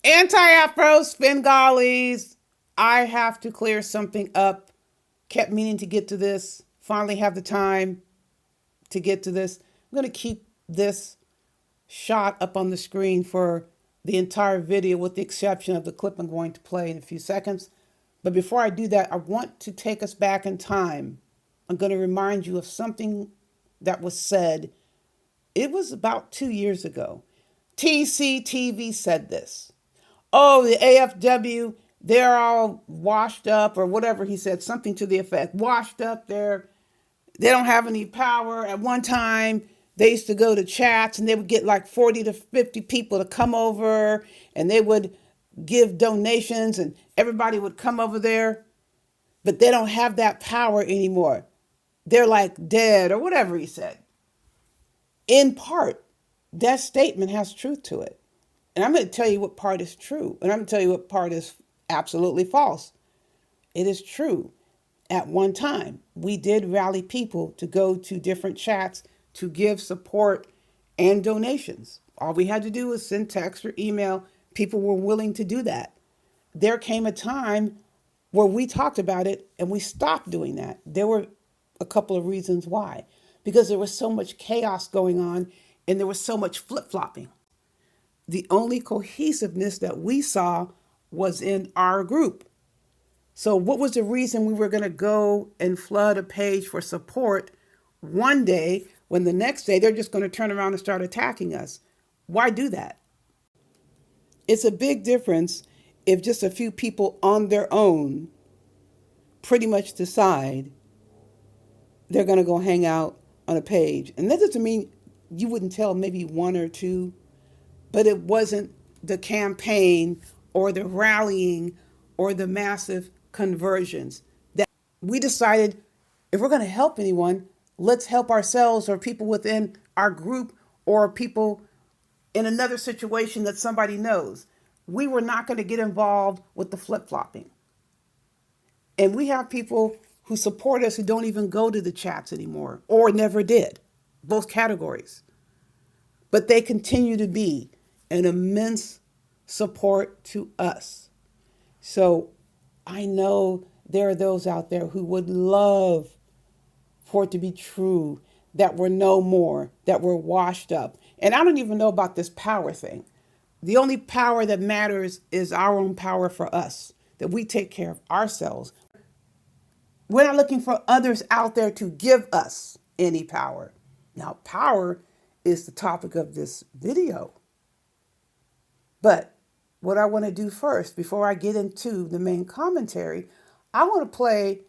Anti-Afros, Bengalis, I have to clear something up. Kept meaning to get to this. Finally have the time to get to this. I'm going to keep this shot up on the screen for the entire video with the exception of the clip I'm going to play in a few seconds. But before I do that, I want to take us back in time. I'm going to remind you of something that was said. It was about 2 years ago. TCTV said this. Oh, the AFW, they're all washed up, or whatever he said, something to the effect. Washed up, they don't have any power. At one time, they used to go to chats and they would get like 40 to 50 people to come over and they would give donations and everybody would come over there. But they don't have that power anymore. They're like dead or whatever he said. In part, that statement has truth to it. And I'm going to tell you what part is true. And I'm going to tell you what part is absolutely false. It is true. At one time, we did rally people to go to different chats to give support and donations. All we had to do was send text or email. People were willing to do that. There came a time where we talked about it and we stopped doing that. There were a couple of reasons why. Because there was so much chaos going on and there was so much flip-flopping. The only cohesiveness that we saw was in our group. So what was the reason we were going to go and flood a page for support one day when the next day they're just going to turn around and start attacking us? Why do that? It's a big difference if just a few people on their own pretty much decide they're going to go hang out on a page. And that doesn't mean you wouldn't tell maybe one or two, but it wasn't the campaign or the rallying or the massive conversions that we decided if we're going to help anyone, let's help ourselves or people within our group or people in another situation that somebody knows. We were not going to get involved with the flip-flopping. And we have people who support us who don't even go to the chats anymore or never did, both categories. But they continue to be an immense support to us. So I know there are those out there who would love for it to be true that we're no more, that we're washed up. And I don't even know about this power thing. The only power that matters is our own power for us, that we take care of ourselves. We're not looking for others out there to give us any power. Now, power is the topic of this video. But what I want to do first, before I get into the main commentary, I want to play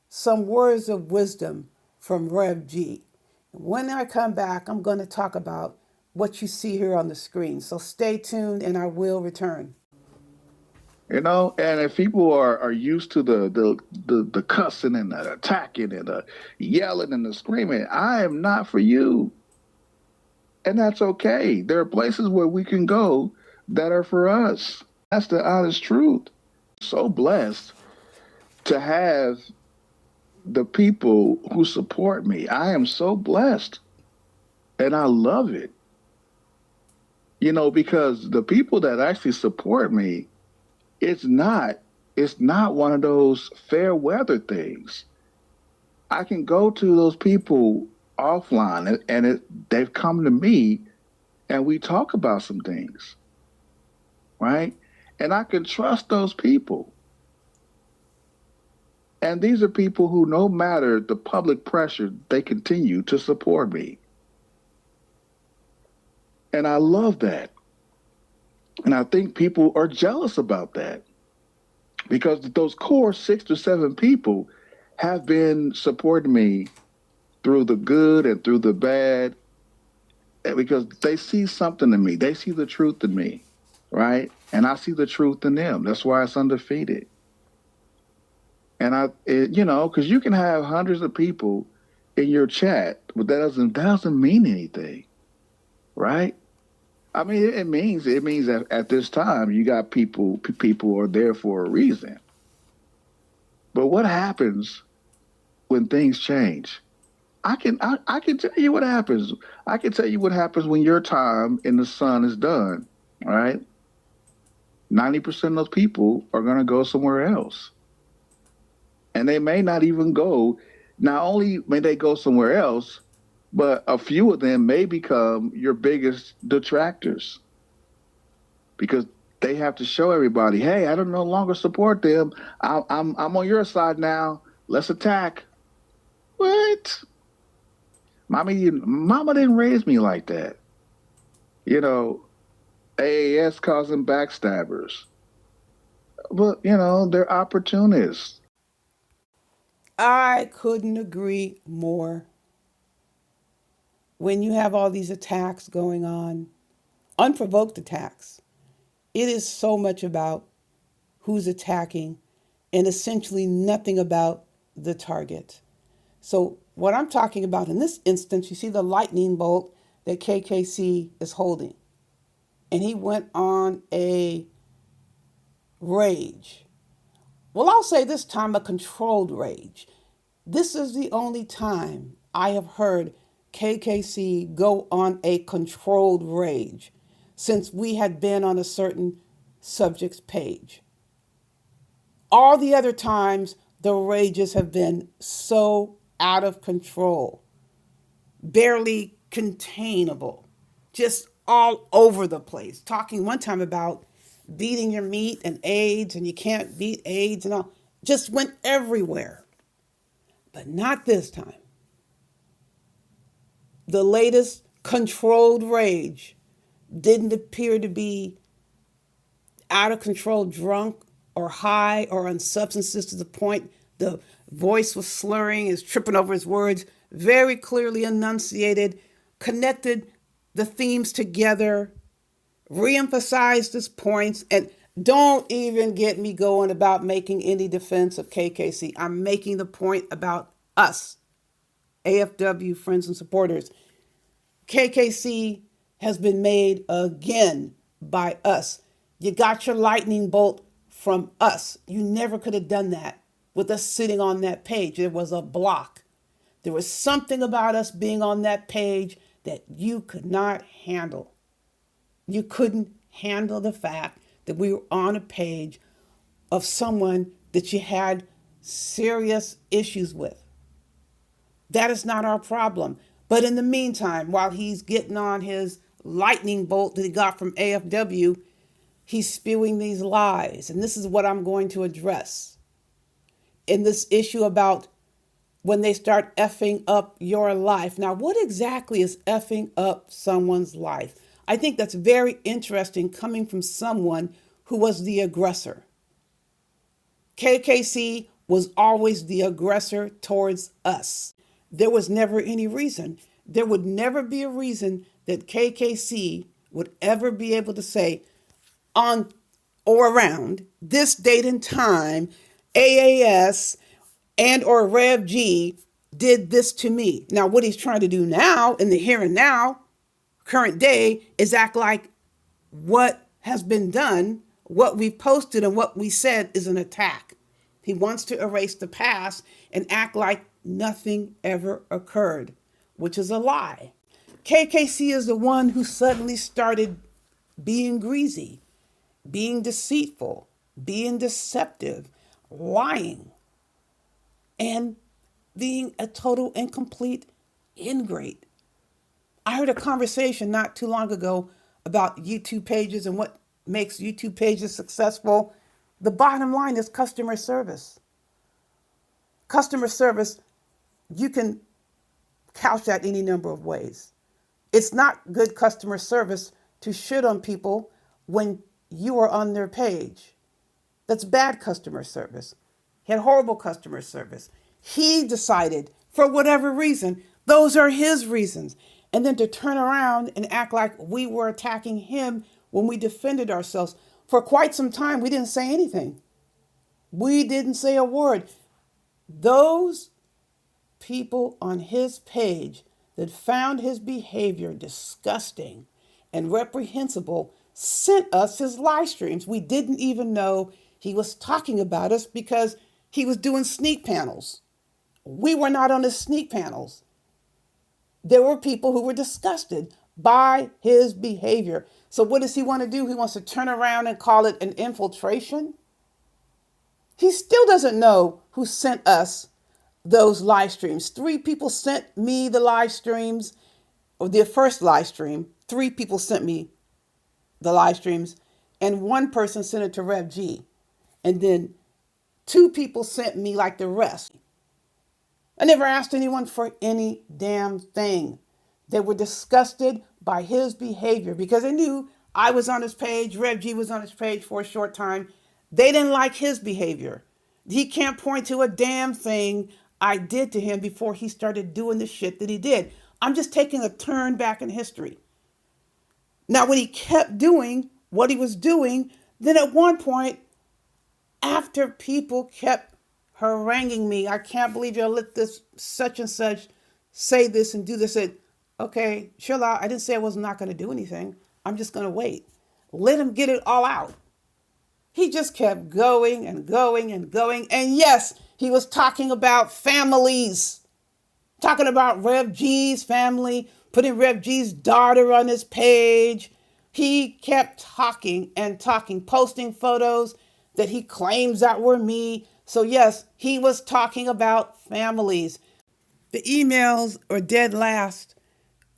some words of wisdom from Rev G. When I come back, I'm going to talk about what you see here on the screen. So stay tuned and I will return. You know, and if people are used to the cussing and the attacking and the yelling and the screaming, I am not for you. And that's okay. There are places where we can go that are for us. That's the honest truth. So blessed to have the people who support me. I am so blessed. And I love it. You know, because the people that actually support me, it's not one of those fair weather things. I can go to those people offline and they've come to me and we talk about some things, right? And I can trust those people. And these are people who, no matter the public pressure, they continue to support me. And I love that. And I think people are jealous about that because those core 6 to 7 people have been supporting me through the good and through the bad because they see something in me. They see the truth in me, right? And I see the truth in them. That's why it's undefeated. And you know, because you can have hundreds of people in your chat, but that doesn't mean anything, right? I mean, it means that at this time you got people are there for a reason. But what happens when things change? I can tell you what happens. I can tell you what happens when your time in the sun is done, right? 90% of those people are going to go somewhere else. And they may not even go, not only may they go somewhere else, but a few of them may become your biggest detractors because they have to show everybody, hey, I don't no longer support them. I'm on your side now. Let's attack. What? Mama didn't raise me like that. You know, AAS causing backstabbers. But, they're opportunists. I couldn't agree more. When you have all these attacks going on, unprovoked attacks, it is so much about who's attacking and essentially nothing about the target. So, what I'm talking about in this instance, you see the lightning bolt that KKC is holding. And he went on a rage. Well, I'll say this time a controlled rage. This is the only time I have heard KKC go on a controlled rage since we had been on a certain subject's page. All the other times, the rages have been so out of control, barely containable, just all over the place. Talking one time about beating your meat and AIDS, and you can't beat AIDS and all, just went everywhere. But not this time. The latest controlled rage didn't appear to be out of control, drunk or high or on substances to the point the voice was slurring, is tripping over his words, very clearly enunciated, connected the themes together, reemphasized his points, and don't even get me going about making any defense of KKC. I'm making the point about us, AFW friends and supporters. KKC has been made again by us. You got your lightning bolt from us. You never could have done that with us sitting on that page. There was a block. There was something about us being on that page that you could not handle. You couldn't handle the fact that we were on a page of someone that you had serious issues with. That is not our problem. But in the meantime, while he's getting on his lightning bolt that he got from AFW, he's spewing these lies. And this is what I'm going to address in this issue about when they start effing up your life. Now, what exactly is effing up someone's life? I think that's very interesting coming from someone who was the aggressor. KKC was always the aggressor towards us. There was never any reason. There would never be a reason that KKC would ever be able to say on or around this date and time, AAS and or Rev G did this to me. Now, what he's trying to do now in the here and now, current day, is act like what has been done, what we posted and what we said is an attack. He wants to erase the past and act like nothing ever occurred, which is a lie. KKC is the one who suddenly started being greasy, being deceitful, being deceptive, lying, and being a total and complete ingrate. I heard a conversation not too long ago about YouTube pages and what makes YouTube pages successful. The bottom line is customer service. Customer service, you can couch that any number of ways. It's not good customer service to shit on people when you are on their page. That's bad customer service. He had horrible customer service. He decided, for whatever reason, those are his reasons. And then to turn around and act like we were attacking him when we defended ourselves. For quite some time, we didn't say anything. We didn't say a word. Those people on his page that found his behavior disgusting and reprehensible sent us his live streams. We didn't even know he was talking about us because he was doing sneak panels. We were not on his sneak panels. There were people who were disgusted by his behavior. So what does he want to do? He wants to turn around and call it an infiltration. He still doesn't know who sent us those live streams. 3 people sent me the live streams, or the first live stream. 3 people sent me the live streams, and 1 person sent it to Rev G. And then 2 people sent me like the rest. I never asked anyone for any damn thing. They were disgusted by his behavior because they knew I was on his page, Rev G was on his page for a short time. They didn't like his behavior. He can't point to a damn thing I did to him before he started doing the shit that he did. I'm just taking a turn back in history. Now, when he kept doing what he was doing, then at one point, after people kept haranguing me, I can't believe you let this such and such say this and do this. I said, okay, chill out. I didn't say I was not going to do anything. I'm just going to wait. Let him get it all out. He just kept going and going and going. And yes, he was talking about families, talking about Rev G's family, putting Rev G's daughter on his page. He kept talking and talking, posting photos that he claims that were me. So yes, he was talking about families. The emails are dead last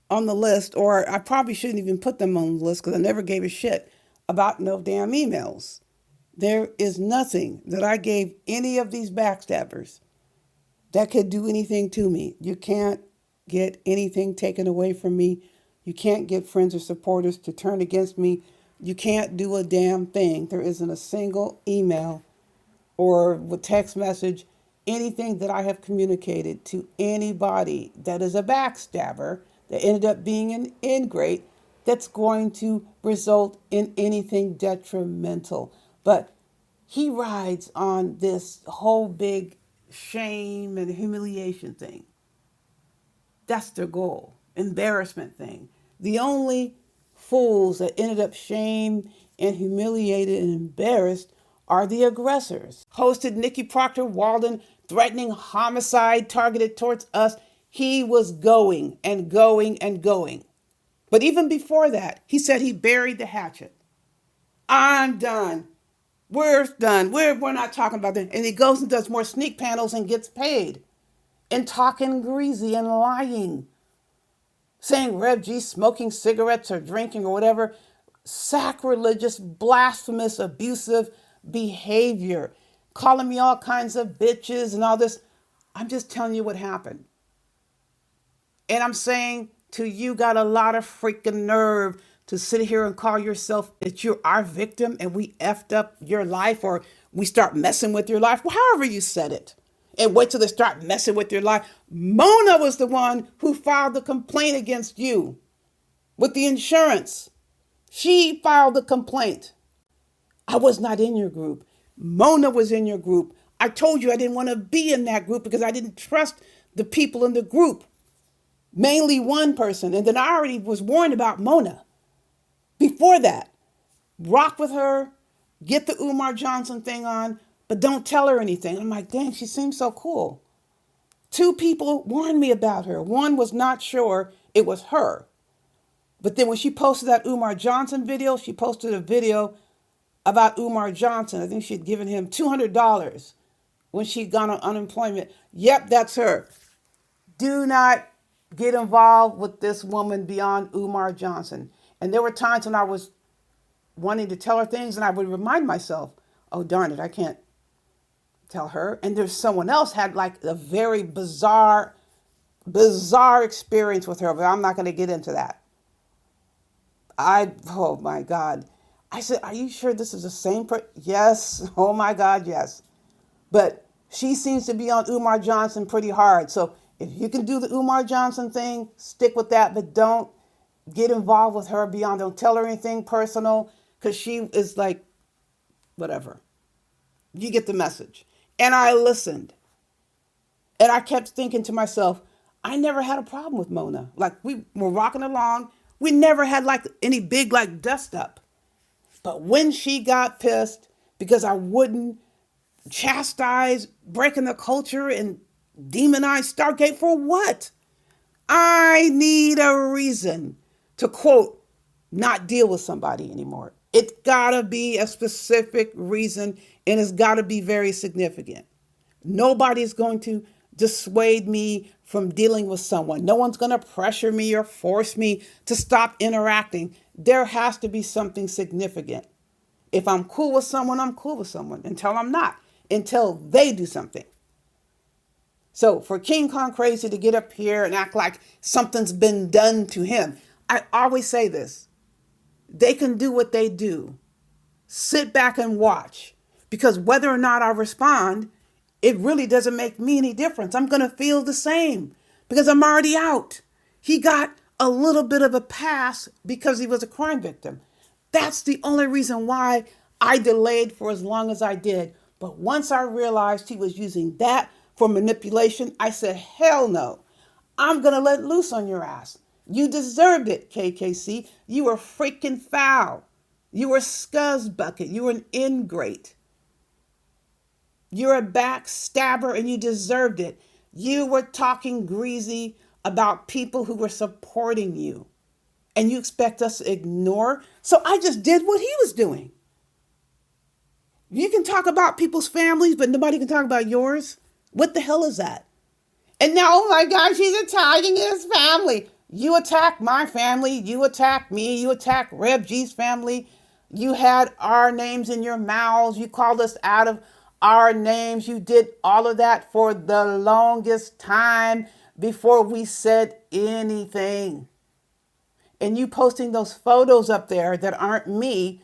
on the list, or I probably shouldn't even put them on the list because I never gave a shit about no damn emails. There is nothing that I gave any of these backstabbers that could do anything to me. You can't get anything taken away from me. You can't get friends or supporters to turn against me. You can't do a damn thing. There isn't a single email or with text message, anything that I have communicated to anybody that is a backstabber that ended up being an ingrate that's going to result in anything detrimental. But he rides on this whole big shame and humiliation thing. That's their goal. Embarrassment thing. The only fools that ended up shamed and humiliated and embarrassed are the aggressors. Hosted Nikki Proctor Walden threatening homicide targeted towards us. He was going and going and going. But even before that, he said he buried the hatchet. I'm done. We're done. We're not talking about that. And he goes and does more sneak panels and gets paid. And talking greasy and lying. Saying Rev G smoking cigarettes or drinking or whatever. Sacrilegious, blasphemous, abusive behavior. Calling me all kinds of bitches and all this. I'm just telling you what happened. And I'm saying to you, got a lot of freaking nerve to sit here and call yourself that you're our victim and we effed up your life or we start messing with your life. Well, however you said it. And wait till they start messing with your life. Mona was the one who filed the complaint against you with the insurance. She filed the complaint. I was not in your group. Mona was in your group. I told you I didn't want to be in that group because I didn't trust the people in the group. Mainly one person. And then I already was warned about Mona. Before that, rock with her, get the Umar Johnson thing on, but don't tell her anything. I'm like, dang, she seems so cool. 2 people warned me about her. One was not sure it was her. But then when she posted that Umar Johnson video, she posted a video about Umar Johnson. I think she'd given him $200 when she'd gone on unemployment. Yep, that's her. Do not get involved with this woman beyond Umar Johnson. And there were times when I was wanting to tell her things and I would remind myself, oh, darn it, I can't tell her. And there's someone else had like a very bizarre experience with her, but I'm not going to get into that. Oh my God. I said, are you sure this is the same person? Yes. Oh my God, yes. But she seems to be on Umar Johnson pretty hard. So if you can do the Umar Johnson thing, stick with that, but don't get involved with her beyond. Don't tell her anything personal because she is like, whatever. You get the message. And I listened. And I kept thinking to myself, I never had a problem with Mona. Like we were rocking along. We never had like any big like dust up. But when she got pissed because I wouldn't chastise breaking the culture and demonize Stargate for what? I need a reason to quote not deal with somebody anymore. It's gotta be a specific reason and it's gotta be very significant. Nobody's going to dissuade me from dealing with someone. No one's going to pressure me or force me to stop interacting. There has to be something significant. If I'm cool with someone, I'm cool with someone until I'm not, until they do something. So for King Kong Crazy to get up here and act like something's been done to him, I always say this: they can do what they do. Sit back and watch. Because whether or not I respond, it really doesn't make me any difference. I'm going to feel the same because I'm already out. He got a little bit of a pass because he was a crime victim. That's the only reason why I delayed for as long as I did. But once I realized he was using that for manipulation, I said, hell no. I'm going to let loose on your ass. You deserved it, KKC. You were freaking foul. You were a scuzz bucket. You were an ingrate. You're a backstabber and you deserved it. You were talking greasy about people who were supporting you. And you expect us to ignore? So I just did what he was doing. You can talk about people's families, but nobody can talk about yours. What the hell is that? And now, oh my gosh, he's attacking his family. You attack my family. You attack me. You attack Reb G's family. You had our names in your mouths. You called us out of our names. You did all of that for the longest time before we said anything. And you posting those photos up there that aren't me,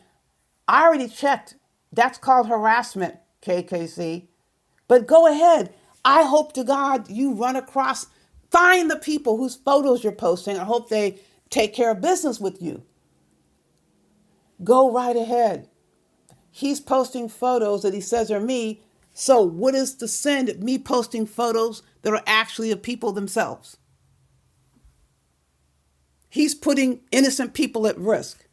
I already checked. That's called harassment, KKC. But go ahead. I hope to God you run across, find the people whose photos you're posting. I hope they take care of business with you. Go right ahead. He's posting photos that he says are me. So what is the sin of me posting photos that are actually of people themselves? He's putting innocent people at risk.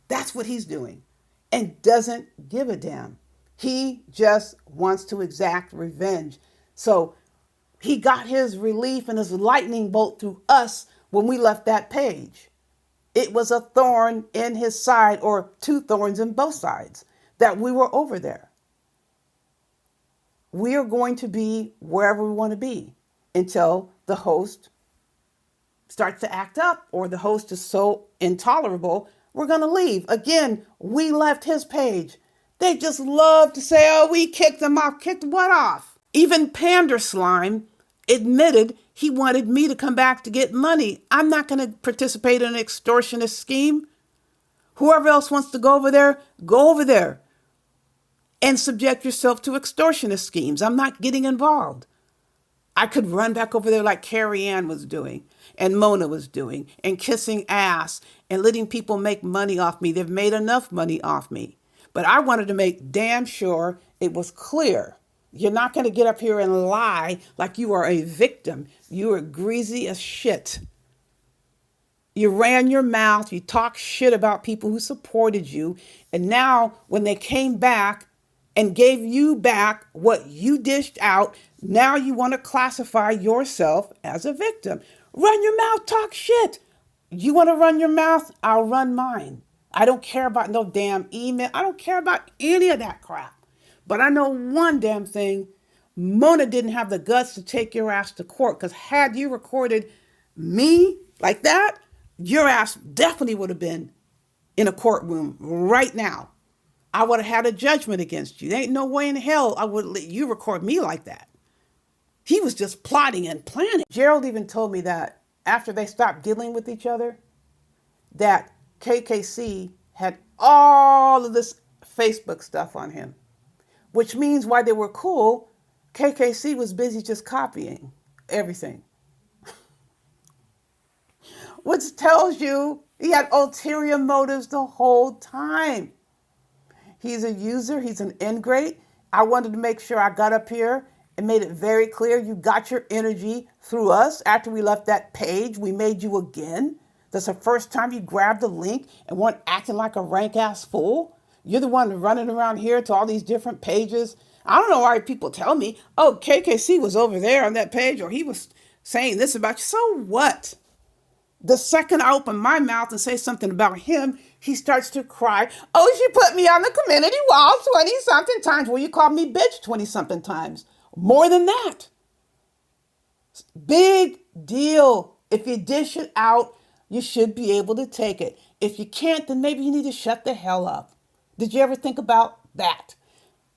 That's what he's doing and doesn't give a damn. He just wants to exact revenge. So he got his relief and his lightning bolt through us when we left that page. It was a thorn in his side, or two thorns in both sides, that we were over there. We are going to be wherever we want to be until the host starts to act up or the host is so intolerable, we're going to leave. Again, we left his page. They just love to say, oh, we kicked him off. Kicked what off? Even Pander Slime admitted he wanted me to come back to get money. I'm not going to participate in an extortionist scheme. Whoever else wants to go over there and subject yourself to extortionist schemes. I'm not getting involved. I could run back over there like Carrie Ann was doing and Mona was doing and kissing ass and letting people make money off me. They've made enough money off me. But I wanted to make damn sure it was clear. You're not going to get up here and lie like you are a victim. You are greasy as shit. You ran your mouth. You talked shit about people who supported you. And now when they came back and gave you back what you dished out, now you want to classify yourself as a victim. Run your mouth, talk shit. You want to run your mouth? I'll run mine. I don't care about no damn email. I don't care about any of that crap. But I know one damn thing. Mona didn't have the guts to take your ass to court, because had you recorded me like that, your ass definitely would have been in a courtroom right now. I would have had a judgment against you. There ain't no way in hell I would let you record me like that. He was just plotting and planning. Gerald even told me that after they stopped dealing with each other, that KKC had all of this Facebook stuff on him, which means while they were cool, KKC was busy just copying everything. Which tells you he had ulterior motives the whole time. He's a user. He's an ingrate. I wanted to make sure I got up here and made it very clear you got your energy through us. After we left that page, we made you again. That's the first time you grabbed the link and weren't acting like a rank-ass fool. You're the one running around here to all these different pages. I don't know why people tell me, oh, KKC was over there on that page, or he was saying this about you. So what? The second I open my mouth and say something about him, he starts to cry. Oh, she put me on the community wall 20 something times. Well, you called me bitch 20 something times. More than that. Big deal. If you dish it out, you should be able to take it. If you can't, then maybe you need to shut the hell up. Did you ever think about that?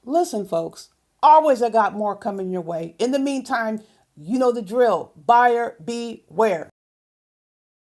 Listen, folks, always I got more coming your way. In the meantime, you know the drill. Buyer beware.